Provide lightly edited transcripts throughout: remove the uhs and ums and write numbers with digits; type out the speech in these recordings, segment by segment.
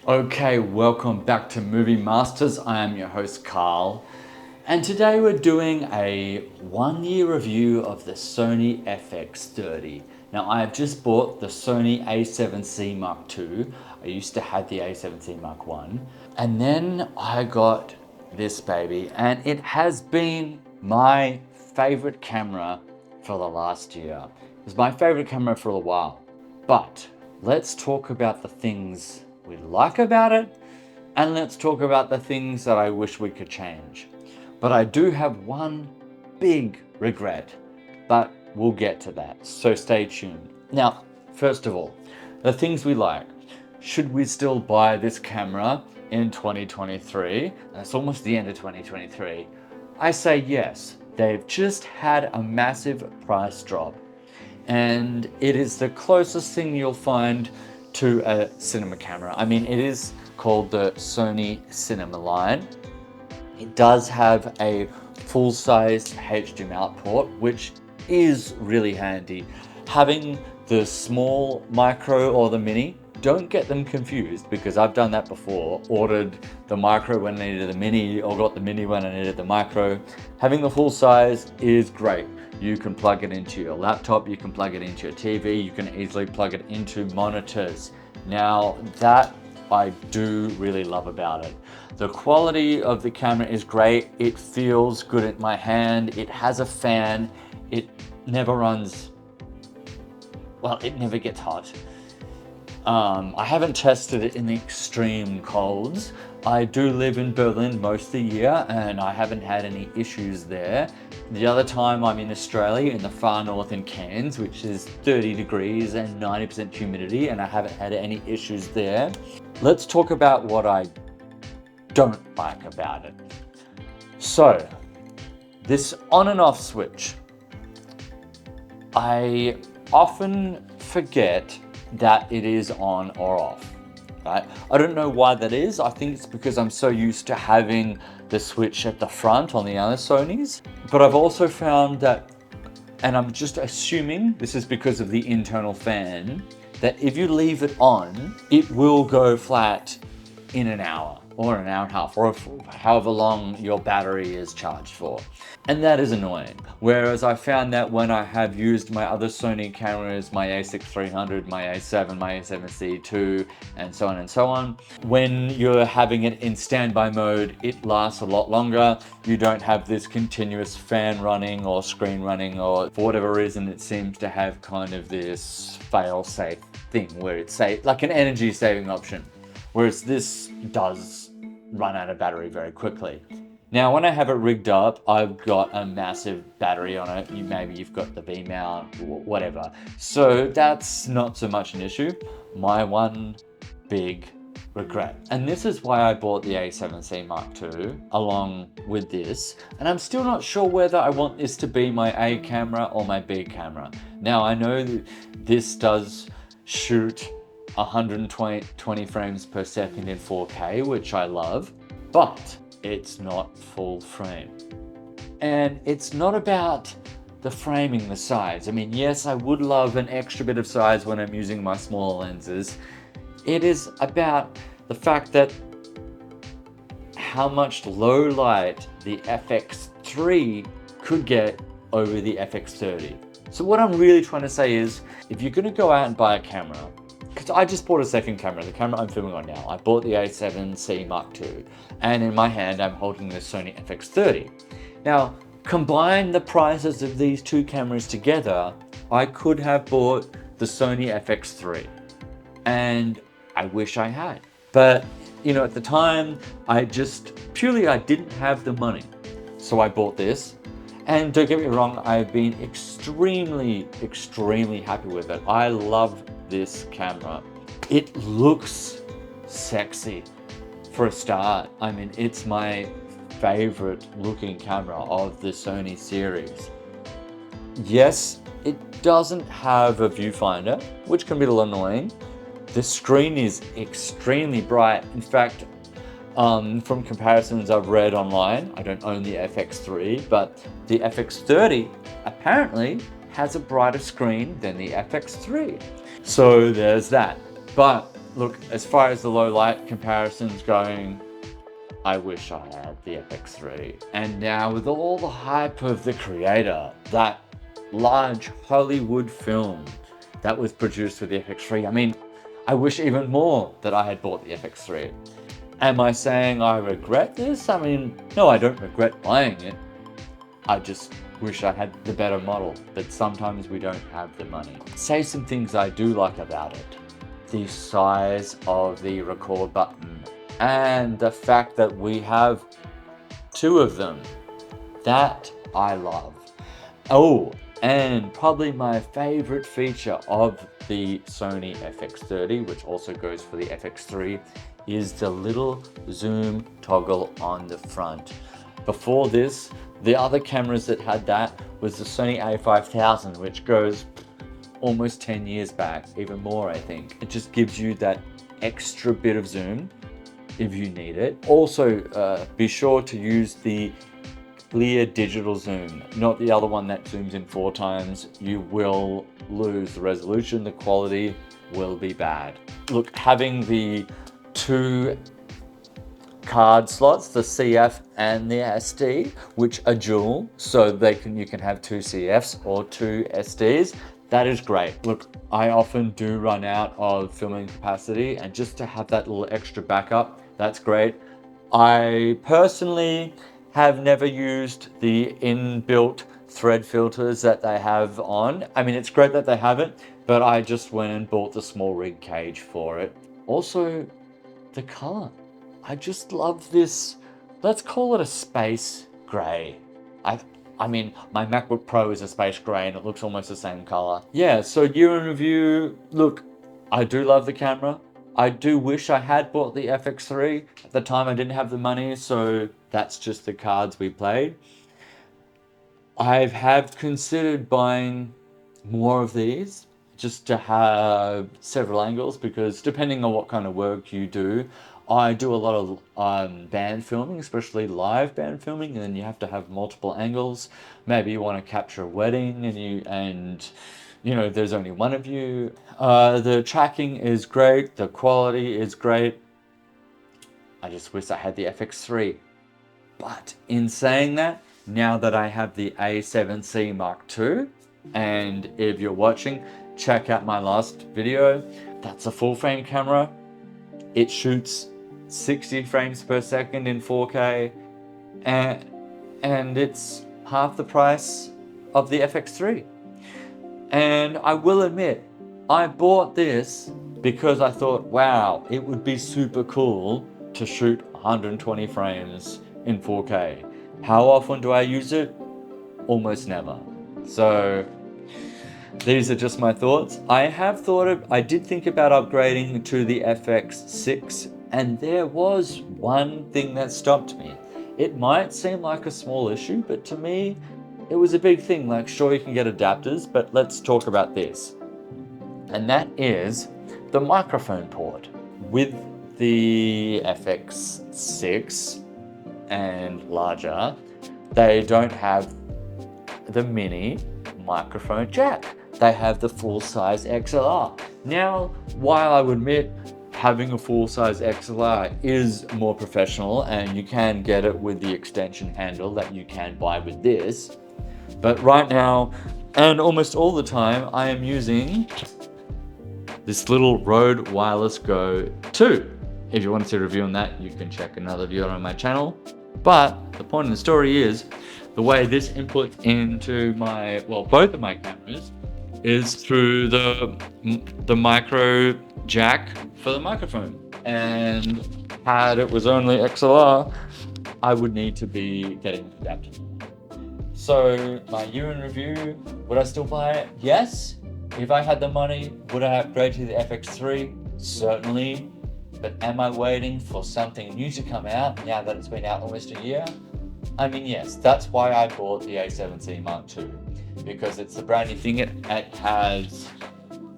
Okay, welcome back to Movie Masters. I am your host Carl, and today we're doing a 1-year review of the Sony FX30. Now I have just bought the Sony A7C Mark II. I used to have the A7C Mark I, and then I got this baby, and it has been my favorite camera for the last year. It was my favorite camera for a while, but let's talk about the things we like about it, and let's talk about the things that I wish we could change. But I do have one big regret, but we'll get to that, so stay tuned. Now, first of all, the things we like. Should we still buy this camera in 2023? It's almost the end of 2023. I say yes. They've just had a massive price drop, and it is the closest thing you'll find to a cinema camera. I mean, it is called the Sony Cinema line. It does have a full-size HDMI output, which is really handy. Having the small micro or the mini, don't get them confused, because I've done that before. Ordered the micro when I needed the mini, or got the mini when I needed the micro. Having the full size is great. You can plug it into your laptop, you can plug it into your TV, you can easily plug it into monitors. Now that I do really love about it. The quality of the camera is great. It feels good in my hand. It has a fan. It never runs, well, it never gets hot. I haven't tested it in the extreme colds. I do live in Berlin most of the year, and I haven't had any issues there. The other time I'm in Australia, in the far north in Cairns, which is 30 degrees and 90% humidity, and I haven't had any issues there. Let's talk about what I don't like about it. So, this on and off switch. I often forget that it is on or off, right? I don't know why that is. I think it's because I'm so used to having the switch at the front on the other Sonys. But I've also found that, and I'm just assuming this is because of the internal fan, that if you leave it on, it will go flat in an hour or an hour and a half, or however long your battery is charged for. And that is annoying. Whereas I found that when I have used my other Sony cameras, my A6300, my A7, my A7C II, and so on, when you're having it in standby mode, it lasts a lot longer. You don't have this continuous fan running or screen running, or for whatever reason, it seems to have kind of this fail-safe thing where it's like an energy saving option. Whereas this does run out of battery very quickly. Now, when I have it rigged up, I've got a massive battery on it. Maybe you've got the B mount, whatever. So that's not so much an issue. My one big regret, and this is why I bought the A7C Mark II along with this, and I'm still not sure whether I want this to be my A camera or my B camera. Now, I know that this does shoot 120 frames per second in 4K, which I love, but it's not full frame. And it's not about the framing, the size. I mean, yes, I would love an extra bit of size when I'm using my smaller lenses. It is about the fact that how much low light the FX3 could get over the FX30. So what I'm really trying to say is, if you're gonna go out and buy a camera, because I just bought a second camera, the camera I'm filming on now. I bought the A7C Mark II, and in my hand I'm holding the Sony FX30. Now, combine the prices of these two cameras together, I could have bought the Sony FX3, and I wish I had. But, you know, at the time, I didn't have the money. So I bought this, and don't get me wrong, I've been extremely happy with it. I love this camera. It looks sexy for a start. I mean, it's my favorite looking camera of the Sony series. Yes, it doesn't have a viewfinder, which can be a little annoying. The screen is extremely bright. In fact, from comparisons I've read online, I don't own the FX3, but the FX30 apparently has a brighter screen than the FX3. So there's that. But look, as far as the low light comparisons going, I wish I had the FX3. And now with all the hype of The Creator, that large Hollywood film that was produced with the FX3, I mean, I wish even more that I had bought the FX3. Am I saying I regret this? I mean, no, I don't regret buying it. I just wish I had the better model, but sometimes we don't have the money. Say some things I do like about it. The size of the record button and the fact that we have 2 of them. That I love. Oh, and probably my favorite feature of the Sony FX30, which also goes for the FX3, is the little zoom toggle on the front. Before this, the other cameras that had that was the Sony A5000, which goes almost 10 years back, even more I think. It just gives you that extra bit of zoom if you need it. Also, be sure to use the clear digital zoom, not the other one that zooms in 4 times. You will lose the resolution, the quality will be bad. Look, having the 2 card slots, the CF and the SD, which are dual, so you can have 2 CFs or 2 SDs. That is great. Look, I often do run out of filming capacity, and just to have that little extra backup, that's great. I personally have never used the inbuilt thread filters that they have on. I mean, it's great that they have it, but I just went and bought the small rig cage for it. Also, the color. I just love this, let's call it a space gray. I mean, my MacBook Pro is a space gray and it looks almost the same color. Yeah, so year in review, look, I do love the camera. I do wish I had bought the FX3. At the time I didn't have the money, so that's just the cards we played. I have considered buying more of these just to have several angles, because depending on what kind of work you do, I do a lot of band filming, especially live band filming, and then you have to have multiple angles. Maybe you want to capture a wedding and you know, there's only one of you. The tracking is great, the quality is great. I just wish I had the FX3. But in saying that, now that I have the A7C Mark II, and if you're watching, check out my last video. That's a full frame camera. It shoots 60 frames per second in 4K, and it's half the price of the FX3. And I will admit, I bought this because I thought, wow, it would be super cool to shoot 120 frames in 4K. How often do I use it? Almost never. So these are just my thoughts. I did think about upgrading to the FX6, and there was one thing that stopped me. It might seem like a small issue, but to me, it was a big thing. Like, sure, you can get adapters, but let's talk about this. And that is the microphone port. With the FX6 and larger, they don't have the mini microphone jack. They have the full-size XLR. Now, while I would admit having a full-size XLR is more professional, and you can get it with the extension handle that you can buy with this, but right now, and almost all the time, I am using this little Rode Wireless Go 2. If you want to see a review on that, you can check another video on my channel. But the point of the story is, the way this inputs into my, well, both of my cameras is through the micro jack for the microphone. And had it was only XLR, I would need to be getting an adapter. So my year in review, would I still buy it? Yes. If I had the money, would I upgrade to the FX3? Certainly. But am I waiting for something new to come out now that it's been out almost a year? I mean, yes, that's why I bought the A7C Mark II, because it's a brand new thing. It has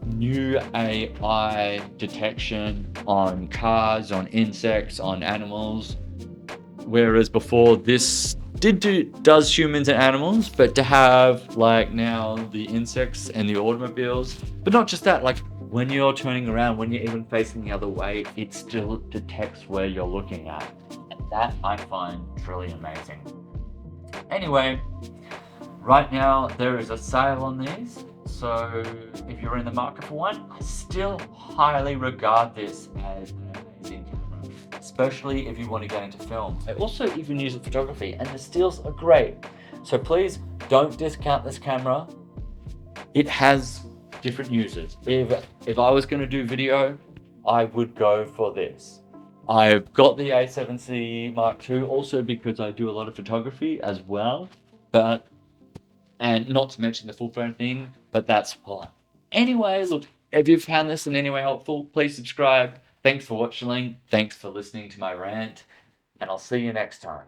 new AI detection on cars, on insects, on animals, whereas before this does humans and animals, but to have like now the insects and the automobiles, but not just that, like when you're turning around, when you're even facing the other way, it still detects where you're looking at. And that I find truly amazing. Anyway, right now there is a sale on these, so if you're in the market for one, I still highly regard this as an amazing camera, especially if you want to get into film. I also even use it for photography, and the stills are great. So please don't discount this camera. It has different uses. If I was going to do video, I would go for this. I've got the A7C Mark II also because I do a lot of photography as well, and not to mention the full frame thing, but that's why. Anyway, look, if you found this in any way helpful, please subscribe. Thanks for watching. Thanks for listening to my rant, and I'll see you next time.